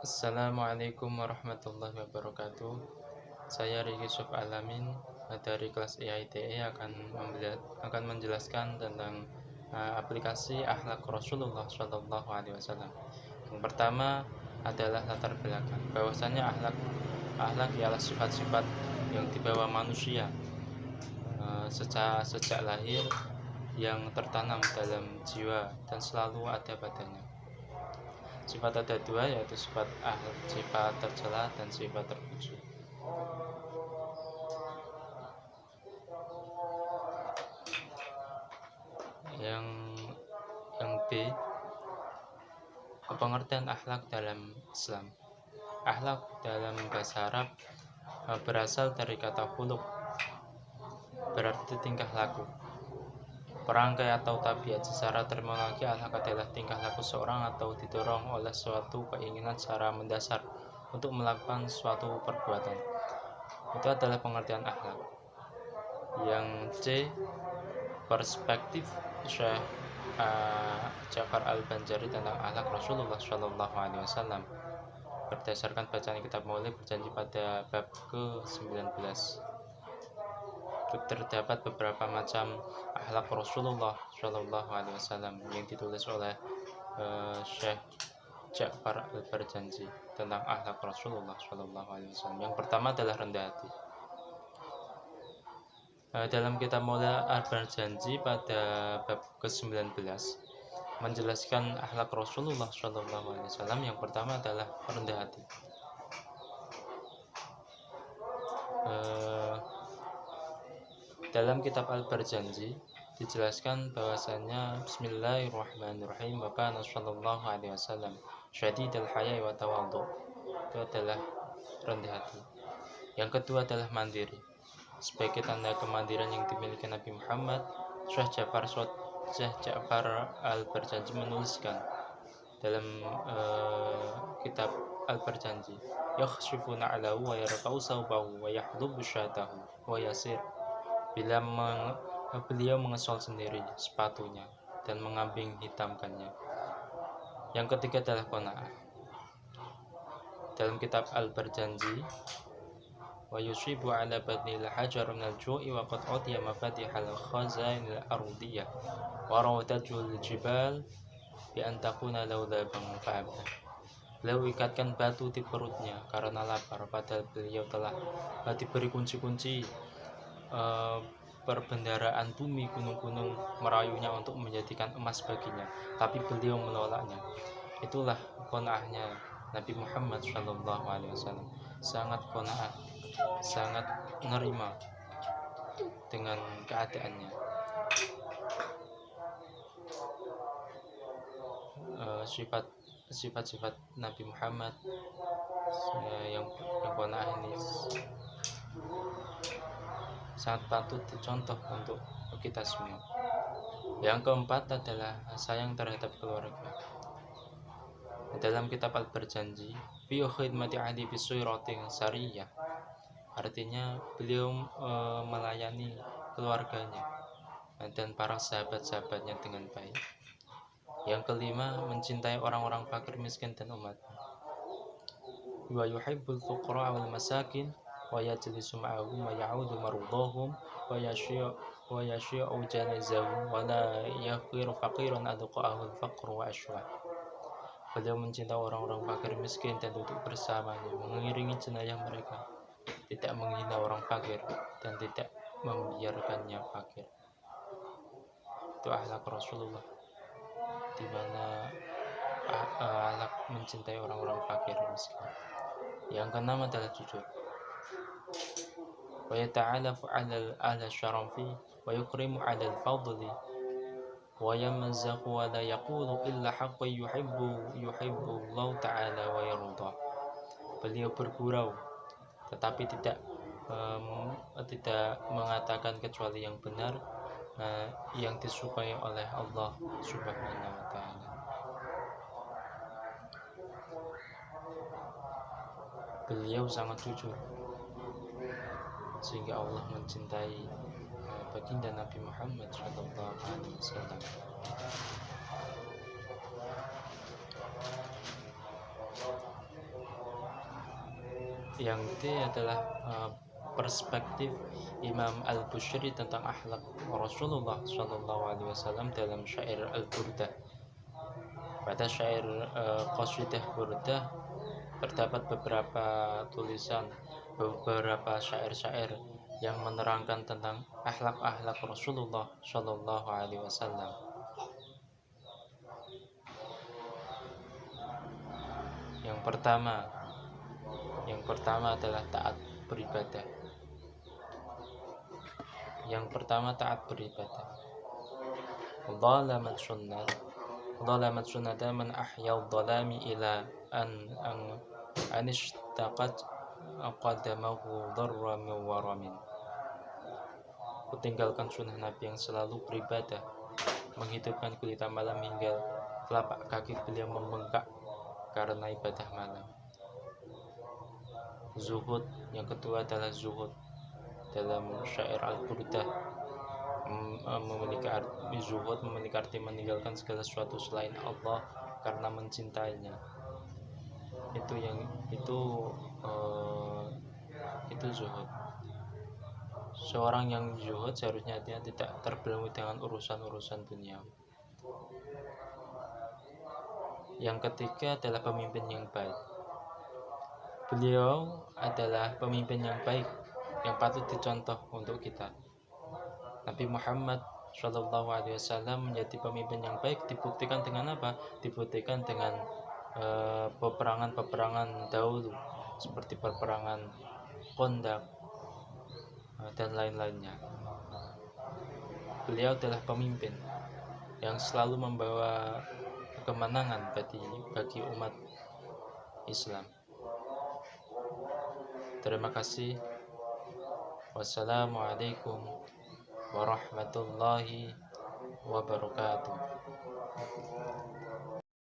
Assalamualaikum warahmatullahi wabarakatuh. Saya Riki Suf Alamin dari kelas IITE akan menjelaskan tentang aplikasi akhlak Rasulullah Shallallahu Alaihi Wasallam. Yang pertama adalah latar belakang. Bahwasanya akhlak ialah sifat-sifat yang dibawa manusia sejak lahir, yang tertanam dalam jiwa dan selalu ada padanya. Sifat ada dua, yaitu sifat tercela dan sifat terpuji. Yang B, pengertian akhlak dalam Islam. Akhlak dalam bahasa Arab berasal dari kata khuluq, berarti tingkah laku, perangkai atau tabiat. Secara terminologi, akhlak adalah tingkah laku seorang atau didorong oleh suatu keinginan secara mendasar untuk melakukan suatu perbuatan. Itu adalah pengertian akhlak. Yang C, perspektif Syekh Ja'far Al-Banjari tentang akhlak Rasulullah Shallallahu Alaihi Wasallam. Berdasarkan bacaan kitab Maulid berjanji pada bab ke-19, terdapat beberapa macam akhlak Rasulullah Shallallahu Alaihi Wasallam yang ditulis oleh Syekh Ja'far Al-Banjari tentang akhlak Rasulullah Shallallahu Alaihi Wasallam. Yang pertama adalah rendah hati. Dalam kitab Maulid Al-Barjanji pada bab ke-19 menjelaskan akhlak Rasulullah Shallallahu Alaihi Wasallam. Yang pertama adalah rendah hati. Dalam kitab Al-Barjanji dijelaskan bahwasanya Bismillahirrahmanirrahim, wa kana sallallahu alaihi wasallam syadidul haya'i wa tawadhu. Itu adalah rendah hati. Yang kedua adalah mandiri. Sebagai tanda kemandirian yang dimiliki Nabi Muhammad, Syekh Ja'far Al-Barjanji menuliskan dalam kitab Al-Barjanji, yakhshifu na'lahu wa yarfa'u sawbahu wa yahdubu syatahu wa yasir. Bila beliau mengesol sendiri sepatunya dan mengambing hitamkannya. Yang ketiga adalah qanaah. Dalam kitab Al-Barjanji, wa yusibu ala badnil hajar min al-ju'i wa qad utiya mafatihal khazain al-ardiyah wa rawadajul jibal bi an takuna lawdaban fa'abda. Beliau ikatkan batu di perutnya karena lapar, padahal beliau telah diberi kunci-kunci perbendaraan bumi, gunung-gunung merayunya untuk menjadikan emas baginya, tapi beliau menolaknya. Itulah qanaahnya Nabi Muhammad Shallallahu Alaihi Wasallam, sangat qanaah, sangat menerima dengan keadaannya. Sifat-sifat Nabi Muhammad yang qanaah ini sangat patut dicontoh untuk kita semua. Yang keempat adalah sayang terhadap keluarga. Dalam kitab Al-Barjanji, fi khidmati ahli bisuyratin sariyah, artinya beliau melayani keluarganya dan para sahabat-sahabatnya dengan baik. Yang kelima, mencintai orang-orang fakir, miskin dan umat. Wa yuhibbul fuqara wal masakin wa yajlisu ma'ahum wa ya'udu marudahum wa yashi'u janazahum wa la yaqiru faqiran adqa'ahu al-faqru wa ashwa. Beliau mencintai orang-orang fakir, miskin dan duduk bersamanya, mengiringi jenazah mereka, tidak menghina orang fakir dan tidak membiarkannya fakir. Itu akhlak Rasulullah, di mana akhlak mencintai orang-orang fakir, miskin. Yang keenam adalah jujur. Wa yata'alafu 'ala syarafi wa yukrimu 'ala al-fadli wa yamazzahu wa la yaqulu illa haqqan yuhibbu Allah ta'ala wa yarda. Beliau bergurau tetapi tidak mengatakan kecuali yang benar, yang disukai oleh Allah Subhanahu wa ta'ala. Beliau sangat jujur sehingga Allah mencintai baginda Nabi Muhammad Shallallahu Alaihi Wasallam. yang itu adalah perspektif Imam Al-Bushri tentang akhlak Rasulullah SAW dalam syair Al-Burdah. Pada syair Qasidah Burdah terdapat beberapa tulisan, beberapa syair-syair yang menerangkan tentang akhlak-akhlak Rasulullah SAW. Yang pertama adalah taat beribadah. Dhalamat sunnata man ahyal dhalami ila an ishtaqat qadamahu dharra min waramin. Kutinggalkan sunnah Nabi yang selalu beribadah, menghidupkan gulita malam hingga telapak kaki beliau membengkak karena ibadah malam. Zuhud, yang kedua adalah zuhud. Dalam syair Al-Burdah zuhud memiliki arti meninggalkan segala sesuatu selain Allah karena mencintainya. Itu zuhud. Seorang yang zuhud seharusnya dia tidak terbelenggu dengan urusan-urusan dunia. Yang ketiga adalah pemimpin yang baik. Beliau adalah pemimpin yang baik yang patut dicontoh untuk kita. Nabi Muhammad SAW menjadi pemimpin yang baik dibuktikan dengan apa? Dibuktikan dengan peperangan-peperangan dahulu seperti peperangan Khandaq dan lain-lainnya. Beliau adalah pemimpin yang selalu membawa kemenangan bagi umat Islam. Terima kasih. Wassalamualaikum warahmatullahi wabarakatuh.